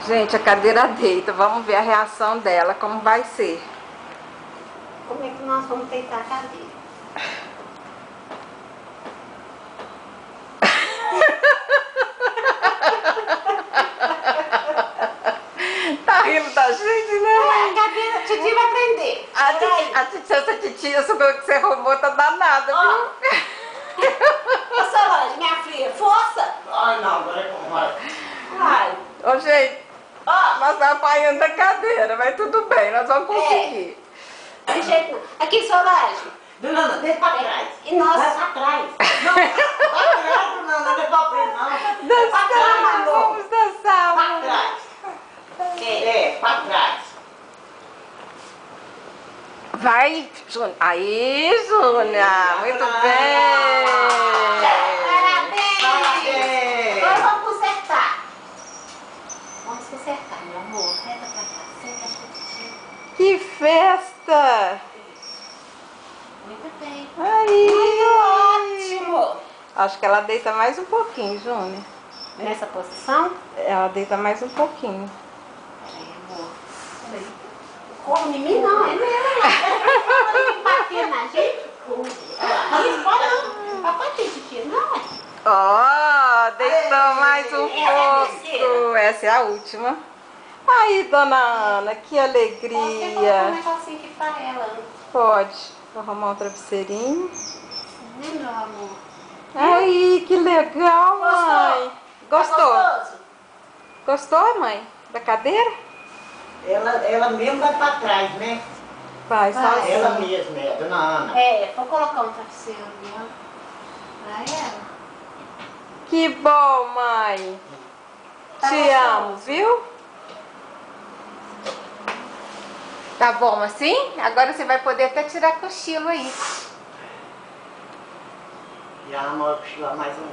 Gente, a cadeira deita. Vamos ver a reação dela, como vai ser. Como é que nós vamos deitar a cadeira? Tá rindo da gente, né? A cadeira, a titia vai prender. Essa titia, que você roubou, tá danada, viu? Ô, Solange, minha filha, força! Ai, não, agora é como vai. Vai. Ô, gente, nós estamos apanhando a cadeira, mas tudo bem, nós vamos conseguir. De jeito não. Aqui, Solange. Dona Ana, deixa pra trás. E nós... Vai pra trás. Não, pra trás, Dona Ana, não é pra frente, não. Dançar, vamos dançar. Pra trás. Pra trás. Vai, Júnior. Aí, Júnior, muito bem. Parabéns! Parabéns. Agora vamos consertar. Vamos consertar, meu amor. Reta pra cá. Senta a titia. Que festa. Muito bem. Aí. Ótimo. Acho que ela deita mais um pouquinho, Júnior. Nessa posição? Ela deita mais um pouquinho. Peraí, amor. Peraí. Corre em mim não, é nela. Ela vai bater na gente. Isso, pode não. Vai bater, titia. Não, é. Ó, deitou mais um pouco. Essa é a última. Aí, dona Ana, que Posso colocar um alegria. negocinho aqui pra ela. Pode. Vou arrumar um travesseirinho. Né, meu amor? Aí, que legal, mãe. Gostou? Tá gostoso? Gostou, mãe? Da cadeira? Ela mesmo vai pra trás, né? Vai, sozinha. Ela mesma, Dona Ana. É, vou colocar um travesseiro ali, ó. Pra ela. Que bom, mãe. Tá Te gostoso? amo, viu? Tá bom assim? Agora você vai poder até tirar cochilo aí. Já amor, cochilar mais um.